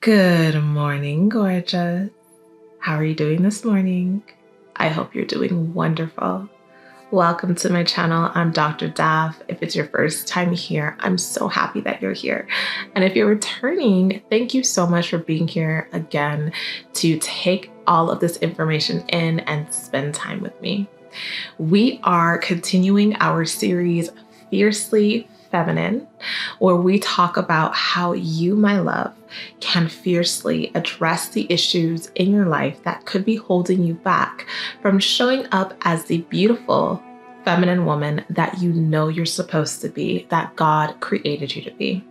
Good morning, gorgeous. How are you doing this morning? I hope you're doing wonderful. Welcome to my channel. I'm Dr. Dav. If it's your first time here, I'm so happy that you're here. And if you're returning, thank you so much for being here again to take all of this information in and spend time with me. We are continuing our series, Fiercely Feminine, where we talk about how you, my love, can fiercely address the issues in your life that could be holding you back from showing up as the beautiful feminine woman that you know you're supposed to be, that God created you to be.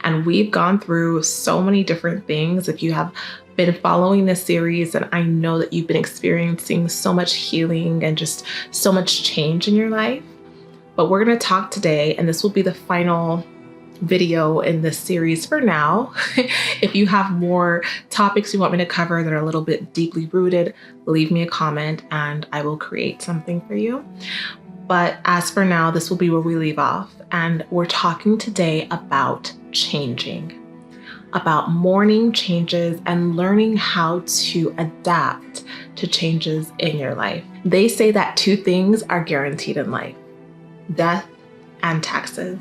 And we've gone through so many different things. If you have been following this series, and I know that you've been experiencing so much healing and just so much change in your life. But we're going to talk today, and this will be the final video in this series for now. If you have more topics you want me to cover that are a little bit deeply rooted, leave me a comment and I will create something for you. But as for now, this will be where we leave off. And we're talking today about changing, about mourning changes and learning how to adapt to changes in your life. They say that two things are guaranteed in life: death and taxes.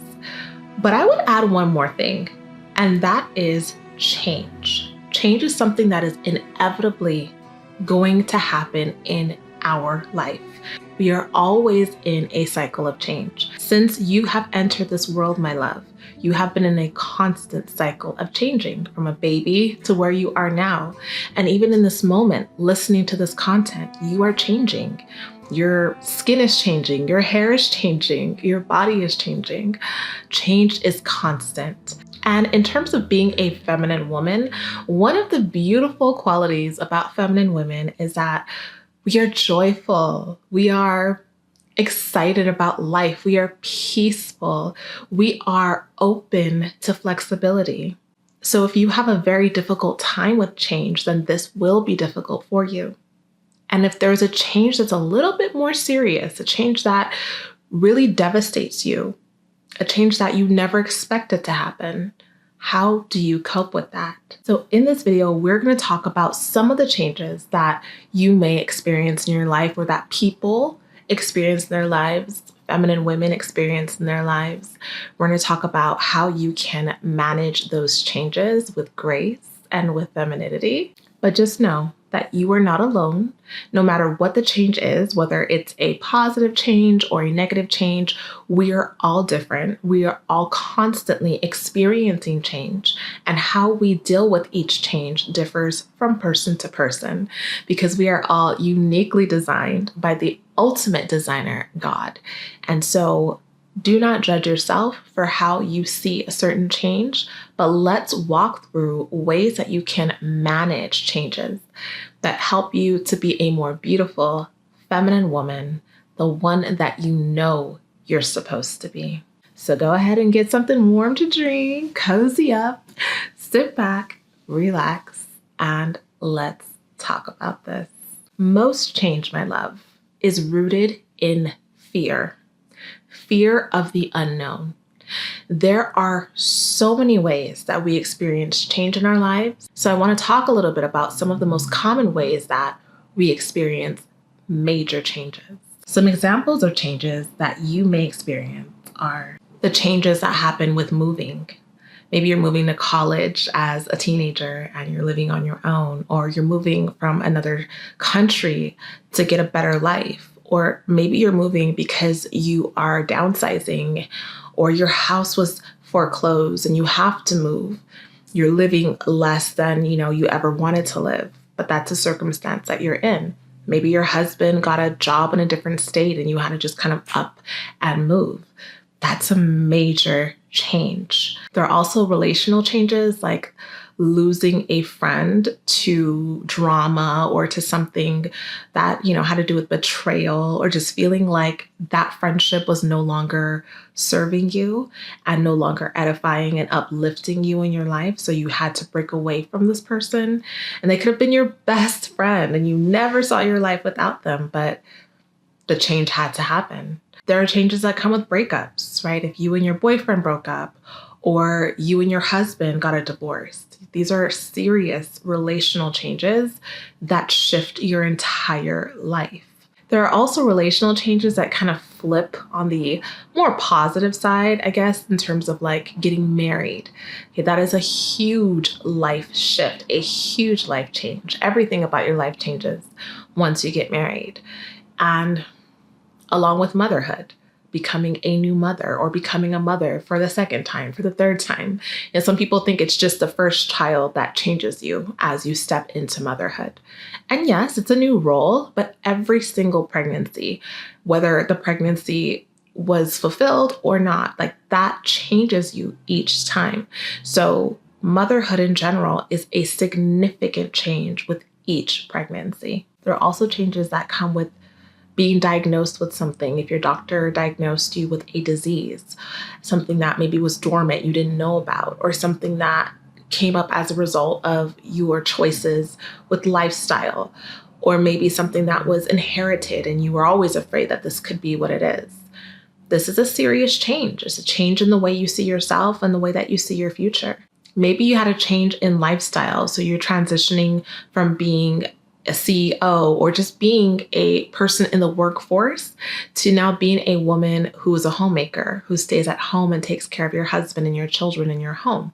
But I would add one more thing, and that is change. Change is something that is inevitably going to happen in our life. We are always in a cycle of change. Since you have entered this world, my love, you have been in a constant cycle of changing, from a baby to where you are now. And even in this moment, listening to this content, you are changing. Your skin is changing, your hair is changing, your body is changing. Change is constant. And in terms of being a feminine woman, one of the beautiful qualities about feminine women is that we are joyful. We are excited about life. We are peaceful. We are open to flexibility. So if you have a very difficult time with change, then this will be difficult for you. And if there's a change that's a little bit more serious, a change that really devastates you, a change that you never expected to happen, how do you cope with that? So in this video, we're going to talk about some of the changes that you may experience in your life, or that people experience in their lives, feminine women experience in their lives. We're going to talk about how you can manage those changes with grace and with femininity. But just know that you are not alone. No matter what the change is, whether it's a positive change or a negative change, we are all different. We are all constantly experiencing change, and how we deal with each change differs from person to person, because we are all uniquely designed by the ultimate designer, God. And so do not judge yourself for how you see a certain change, but let's walk through ways that you can manage changes that help you to be a more beautiful, feminine woman, the one that you know you're supposed to be. So go ahead and get something warm to drink, cozy up, sit back, relax, and let's talk about this. Most change, my love, is rooted in fear. Fear of the unknown. There are so many ways that we experience change in our lives. So I want to talk a little bit about some of the most common ways that we experience major changes. Some examples of changes that you may experience are the changes that happen with moving. Maybe you're moving to college as a teenager and you're living on your own, or you're moving from another country to get a better life. Or maybe you're moving because you are downsizing, or your house was foreclosed and you have to move. You're living less than you ever wanted to live, but that's a circumstance that you're in. Maybe your husband got a job in a different state and you had to just kind of up and move. That's a major change. There are also relational changes, like losing a friend to drama or to something that, had to do with betrayal, or just feeling like that friendship was no longer serving you and no longer edifying and uplifting you in your life. So you had to break away from this person, and they could have been your best friend and you never saw your life without them, but the change had to happen. There are changes that come with breakups, right? If you and your boyfriend broke up, or you and your husband got a divorce, These are serious relational changes that shift your entire life. There are also relational changes that kind of flip on the more positive side, I guess, in terms of like getting married. Okay, that is a huge life shift, a huge life change. Everything about your life changes once you get married. And along with motherhood, becoming a new mother or becoming a mother for the second time, for the third time. And some people think it's just the first child that changes you as you step into motherhood. And yes, it's a new role, but every single pregnancy, whether the pregnancy was fulfilled or not, like that changes you each time. So motherhood in general is a significant change with each pregnancy. There are also changes that come with being diagnosed with something. If your doctor diagnosed you with a disease, something that maybe was dormant you didn't know about, or something that came up as a result of your choices with lifestyle, or maybe something that was inherited and you were always afraid that this could be what it is. This is a serious change. It's a change in the way you see yourself and the way that you see your future. Maybe you had a change in lifestyle, so you're transitioning from being a CEO or just being a person in the workforce to now being a woman who is a homemaker, who stays at home and takes care of your husband and your children in your home.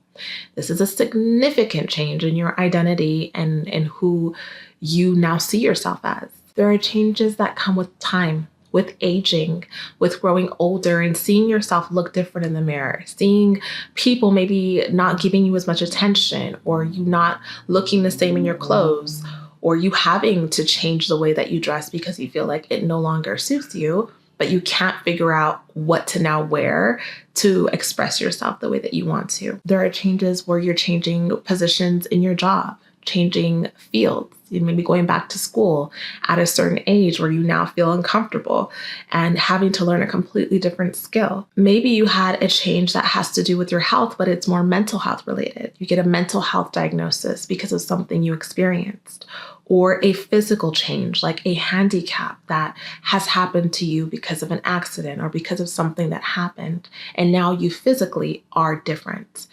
This is a significant change in your identity and who you now see yourself as. There are changes that come with time, with aging, with growing older and seeing yourself look different in the mirror, seeing people maybe not giving you as much attention, or you not looking the same in your clothes, or you having to change the way that you dress because you feel like it no longer suits you, but you can't figure out what to now wear to express yourself the way that you want to. There are changes where you're changing positions in your job, changing fields. You may be going back to school at a certain age where you now feel uncomfortable and having to learn a completely different skill. Maybe you had a change that has to do with your health, but it's more mental health related. You get a mental health diagnosis because of something you experienced, or a physical change like a handicap that has happened to you because of an accident or because of something that happened, and now you physically are different.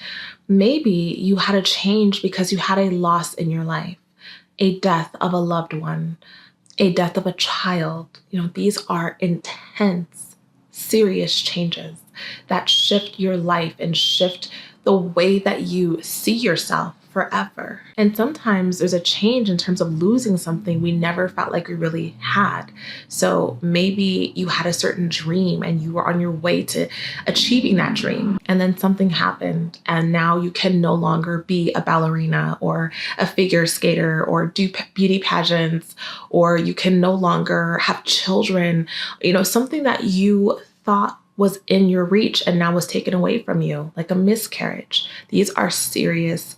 Maybe you had a change because you had a loss in your life, a death of a loved one, a death of a child. These are intense, serious changes that shift your life and shift the way that you see yourself forever. And sometimes there's a change in terms of losing something we never felt like we really had. So maybe you had a certain dream and you were on your way to achieving that dream, and then something happened and now you can no longer be a ballerina or a figure skater or do beauty pageants, or you can no longer have children. Something that you thought was in your reach and now was taken away from you, like a miscarriage. These are serious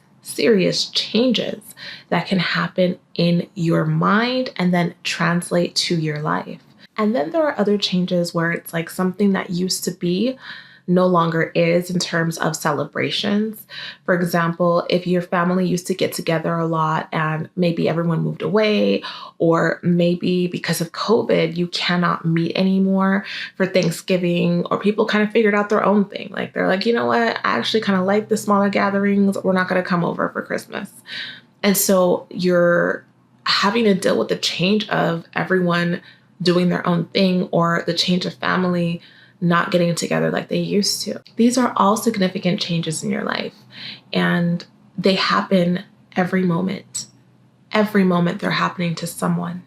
changes that can happen in your mind and then translate to your life. And then there are other changes where it's like something that used to be no longer is in terms of celebrations. For example, if your family used to get together a lot and maybe everyone moved away, or maybe because of COVID, you cannot meet anymore for Thanksgiving, or people kind of figured out their own thing. Like they're like, you know what? I actually kind of like the smaller gatherings. We're not going to come over for Christmas. And so you're having to deal with the change of everyone doing their own thing, or the change of family not getting together like they used to. These are all significant changes in your life, and they happen every moment. Every moment they're happening to someone.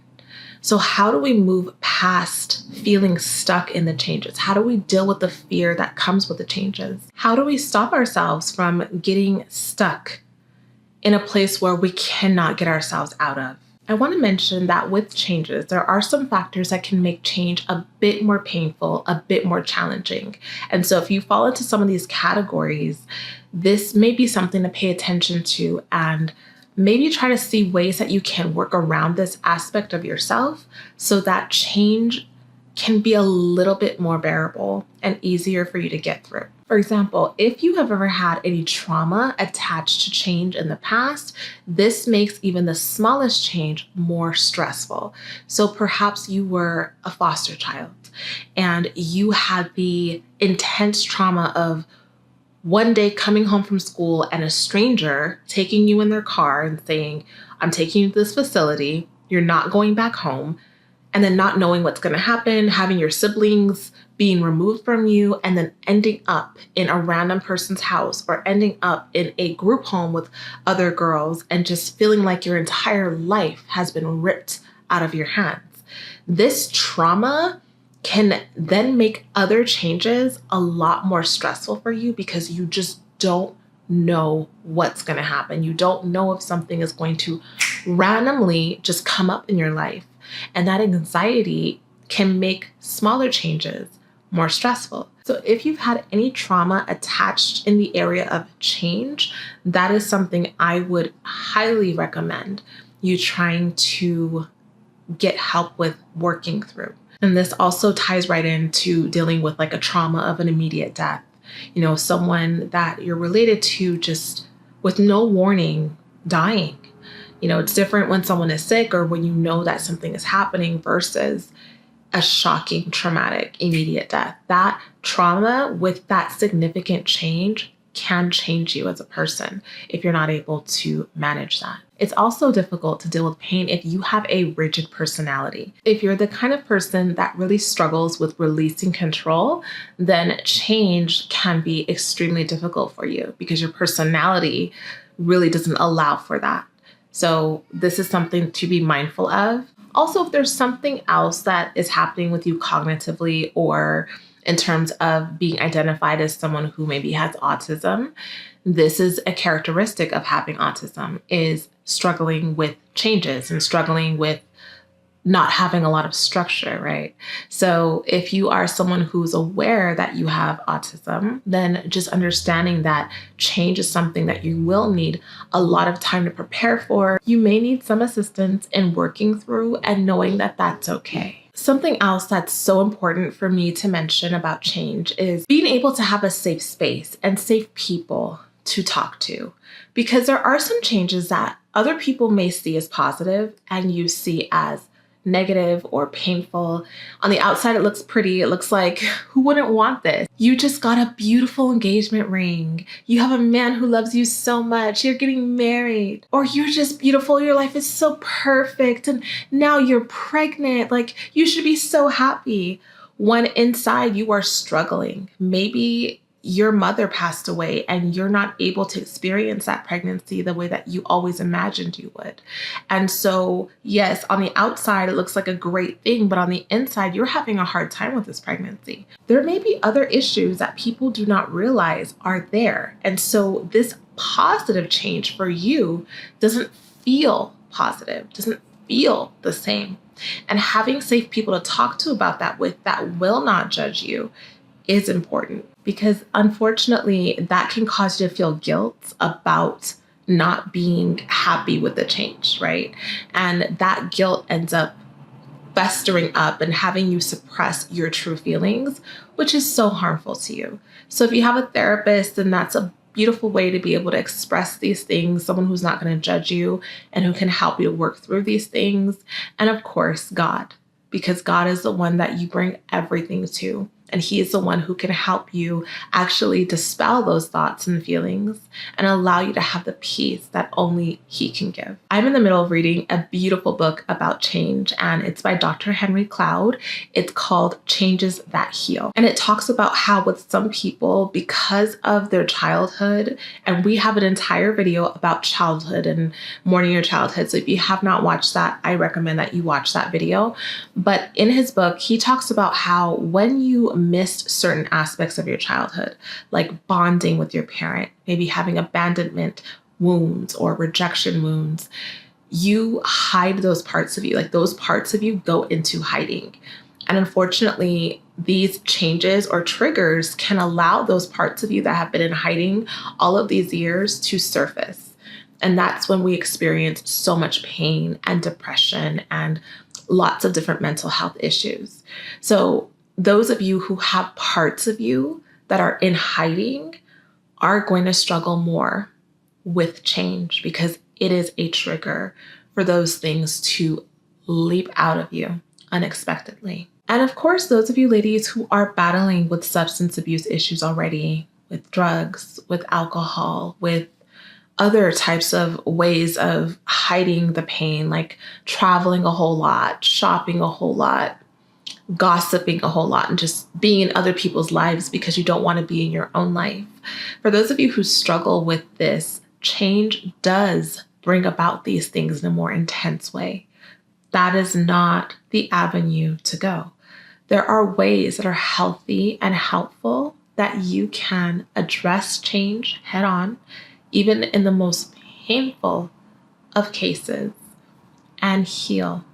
So how do we move past feeling stuck in the changes? How do we deal with the fear that comes with the changes? How do we stop ourselves from getting stuck in a place where we cannot get ourselves out of? I want to mention that with changes, there are some factors that can make change a bit more painful, a bit more challenging. And so if you fall into some of these categories, this may be something to pay attention to, and maybe try to see ways that you can work around this aspect of yourself so that change can be a little bit more bearable and easier for you to get through. For example, if you have ever had any trauma attached to change in the past, this makes even the smallest change more stressful. So perhaps you were a foster child and you had the intense trauma of one day coming home from school and a stranger taking you in their car and saying, I'm taking you to this facility, you're not going back home, and then not knowing what's going to happen, having your siblings being removed from you, and then ending up in a random person's house or ending up in a group home with other girls and just feeling like your entire life has been ripped out of your hands. This trauma can then make other changes a lot more stressful for you because you just don't know what's going to happen. You don't know if something is going to randomly just come up in your life. And that anxiety can make smaller changes more stressful. So if you've had any trauma attached in the area of change, that is something I would highly recommend you trying to get help with working through. And this also ties right into dealing with like a trauma of an immediate death. You know, someone that you're related to just with no warning dying. You know, it's different when someone is sick or when you know that something is happening versus a shocking, traumatic, immediate death. That trauma with that significant change can change you as a person if you're not able to manage that. It's also difficult to deal with pain if you have a rigid personality. If you're the kind of person that really struggles with releasing control, then change can be extremely difficult for you because your personality really doesn't allow for that. So this is something to be mindful of. Also, if there's something else that is happening with you cognitively or in terms of being identified as someone who maybe has autism, this is a characteristic of having autism, is struggling with changes and struggling with not having a lot of structure, right? So if you are someone who's aware that you have autism, then just understanding that change is something that you will need a lot of time to prepare for. You may need some assistance in working through and knowing that that's okay. Something else that's so important for me to mention about change is being able to have a safe space and safe people to talk to, because there are some changes that other people may see as positive and you see as negative or painful. On the outside, it looks pretty. It looks like, who wouldn't want this? You just got a beautiful engagement ring. You have a man who loves you so much. You're getting married. Or you're just beautiful. Your life is so perfect. And now you're pregnant. Like, you should be so happy. When inside you are struggling. Maybe your mother passed away and you're not able to experience that pregnancy the way that you always imagined you would. And so, yes, on the outside, it looks like a great thing, but on the inside, you're having a hard time with this pregnancy. There may be other issues that people do not realize are there. And so this positive change for you doesn't feel positive, doesn't feel the same. And having safe people to talk to about that with that will not judge you is important, because unfortunately that can cause you to feel guilt about not being happy with the change, right? And that guilt ends up festering up and having you suppress your true feelings, which is so harmful to you. So if you have a therapist, then that's a beautiful way to be able to express these things, someone who's not going to judge you and who can help you work through these things. And of course, God, because God is the one that you bring everything to. And he is the one who can help you actually dispel those thoughts and feelings and allow you to have the peace that only he can give. I'm in the middle of reading a beautiful book about change, and it's by Dr. Henry Cloud. It's called Changes That Heal. And it talks about how with some people, because of their childhood, and we have an entire video about childhood and mourning your childhood. So if you have not watched that, I recommend that you watch that video. But in his book, he talks about how when you missed certain aspects of your childhood, like bonding with your parent, maybe having abandonment wounds or rejection wounds, you hide those parts of you. Like those parts of you go into hiding. And unfortunately, these changes or triggers can allow those parts of you that have been in hiding all of these years to surface. And that's when we experience so much pain and depression and lots of different mental health issues. So those of you who have parts of you that are in hiding are going to struggle more with change because it is a trigger for those things to leap out of you unexpectedly. And of course, those of you ladies who are battling with substance abuse issues already, with drugs, with alcohol, with other types of ways of hiding the pain, like traveling a whole lot, shopping a whole lot, gossiping a whole lot, and just being in other people's lives because you don't want to be in your own life. For those of you who struggle with this, change does bring about these things in a more intense way. That is not the avenue to go. There are ways that are healthy and helpful that you can address change head on, even in the most painful of cases, and heal.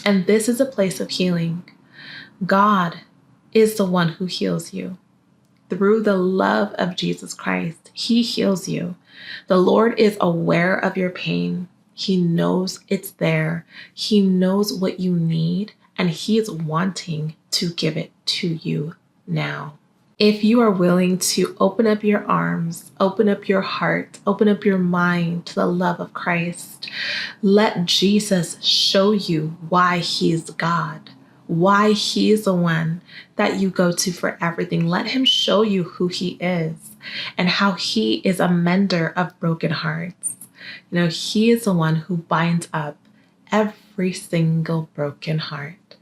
And this is a place of healing. God is the one who heals you. Through the love of Jesus Christ, He heals you. The Lord is aware of your pain. He knows it's there. He knows what you need, and He is wanting to give it to you now. If you are willing to open up your arms, open up your heart, open up your mind to the love of Christ, let Jesus show you why He is God, why He is the one that you go to for everything. Let Him show you who He is and how He is a mender of broken hearts. He is the one who binds up every single broken heart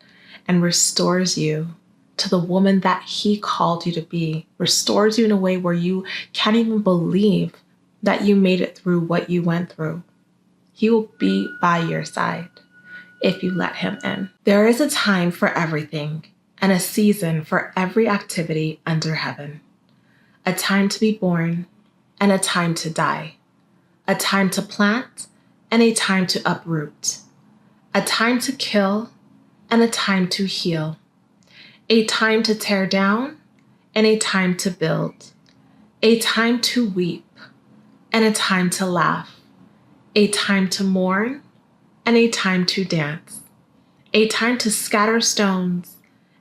and restores you to the woman that He called you to be, restores you in a way where you can't even believe that you made it through what you went through. He will be by your side if you let Him in. There is a time for everything and a season for every activity under heaven. A time to be born and a time to die. A time to plant and a time to uproot. A time to kill and a time to heal. A time to tear down and a time to build. A time to weep and a time to laugh. A time to mourn and a time to dance. A time to scatter stones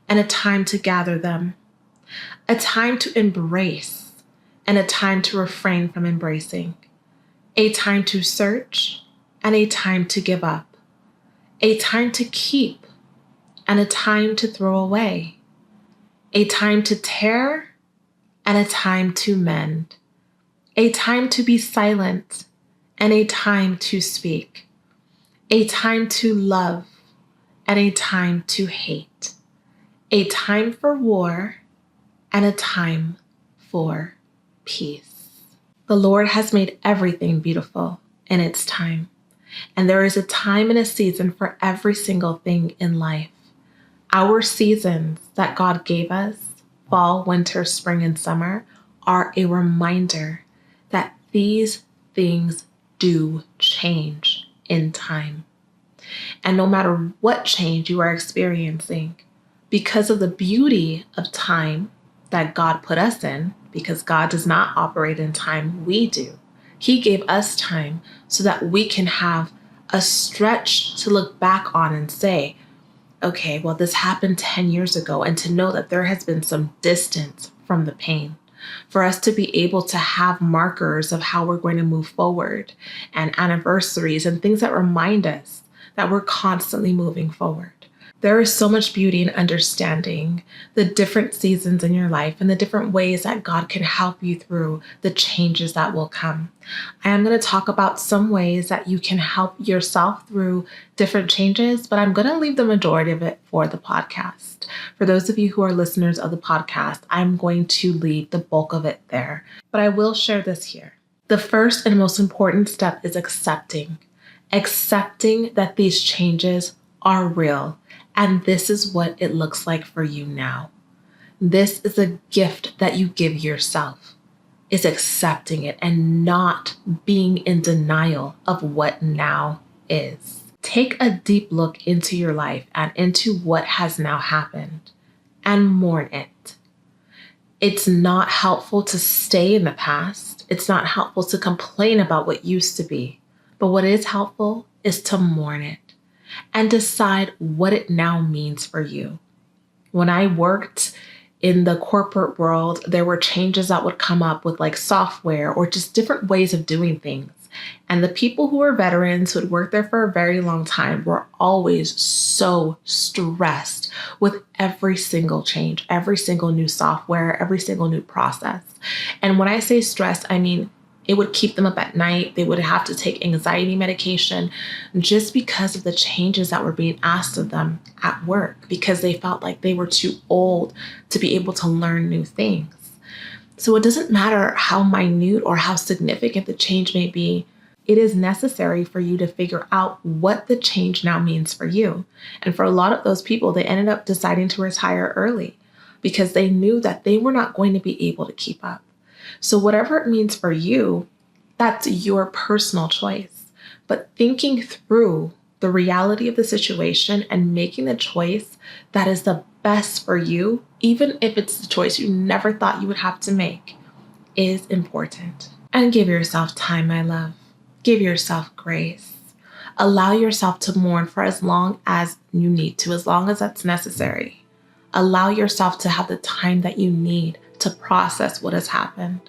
and a time to gather them. A time to embrace and a time to refrain from embracing. A time to search and a time to give up. A time to keep and a time to throw away. A time to tear and a time to mend. A time to be silent and a time to speak. A time to love and a time to hate. A time for war and a time for peace. The Lord has made everything beautiful in its time, and there is a time and a season for every single thing in life. Our seasons that God gave us, fall, winter, spring, and summer, are a reminder that these things do change in time. And no matter what change you are experiencing, because of the beauty of time that God put us in, because God does not operate in time, we do. He gave us time so that we can have a stretch to look back on and say, okay, well, this happened 10 years ago, and to know that there has been some distance from the pain. For us to be able to have markers of how we're going to move forward and anniversaries and things that remind us that we're constantly moving forward. There is so much beauty in understanding the different seasons in your life and the different ways that God can help you through the changes that will come. I am going to talk about some ways that you can help yourself through different changes, but I'm going to leave the majority of it for the podcast. For those of you who are listeners of the podcast, I'm going to leave the bulk of it there, but I will share this here. The first and most important step is accepting that these changes are real. And this is what it looks like for you now. This is a gift that you give yourself, is accepting it and not being in denial of what now is. Take a deep look into your life and into what has now happened and mourn it. It's not helpful to stay in the past. It's not helpful to complain about what used to be. But what is helpful is to mourn it and decide what it now means for you. When I worked in the corporate world, there were changes that would come up with like software or just different ways of doing things. And the people who were veterans who had worked there for a very long time were always so stressed with every single change, every single new software, every single new process. And when I say stress, I mean it would keep them up at night. They would have to take anxiety medication just because of the changes that were being asked of them at work, because they felt like they were too old to be able to learn new things. So it doesn't matter how minute or how significant the change may be. It is necessary for you to figure out what the change now means for you. And for a lot of those people, they ended up deciding to retire early because they knew that they were not going to be able to keep up. So whatever it means for you, that's your personal choice. But thinking through the reality of the situation and making the choice that is the best for you, even if it's the choice you never thought you would have to make, is important. And give yourself time, my love. Give yourself grace. Allow yourself to mourn for as long as you need to, as long as that's necessary. Allow yourself to have the time that you need to process what has happened.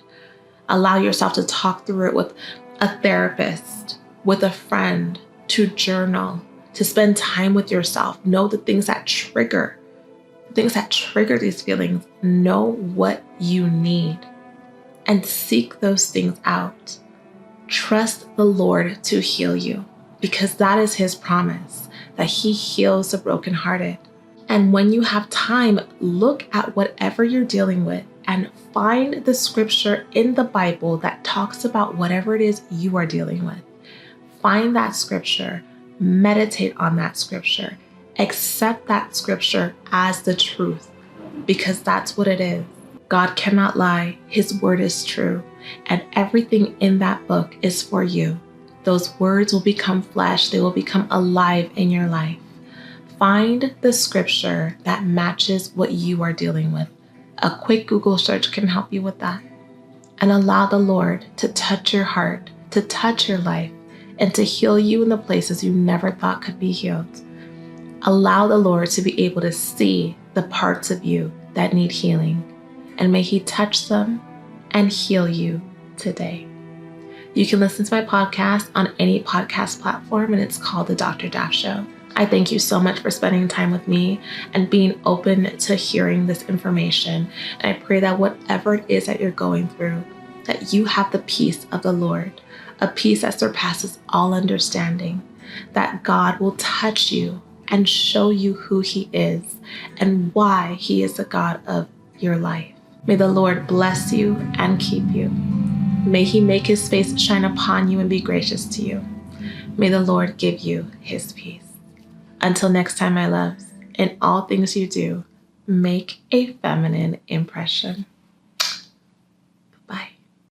Allow yourself to talk through it with a therapist, with a friend, to journal, to spend time with yourself. Know the things that trigger these feelings. Know what you need and seek those things out. Trust the Lord to heal you, because that is His promise, that He heals the brokenhearted. And when you have time, look at whatever you're dealing with and find the scripture in the Bible that talks about whatever it is you are dealing with. Find that scripture, meditate on that scripture, accept that scripture as the truth, because that's what it is. God cannot lie. His word is true, and everything in that book is for you. Those words will become flesh. They will become alive in your life. Find the scripture that matches what you are dealing with. A quick Google search can help you with that. And allow the Lord to touch your heart, to touch your life, and to heal you in the places you never thought could be healed. Allow the Lord to be able to see the parts of you that need healing, and may He touch them and heal you today. You can listen to my podcast on any podcast platform, and it's called The Dr. Daff Show. I thank you so much for spending time with me and being open to hearing this information. And I pray that whatever it is that you're going through, that you have the peace of the Lord, a peace that surpasses all understanding, that God will touch you and show you who He is and why He is the God of your life. May the Lord bless you and keep you. May He make His face shine upon you and be gracious to you. May the Lord give you His peace. Until next time, my loves, in all things you do, make a feminine impression.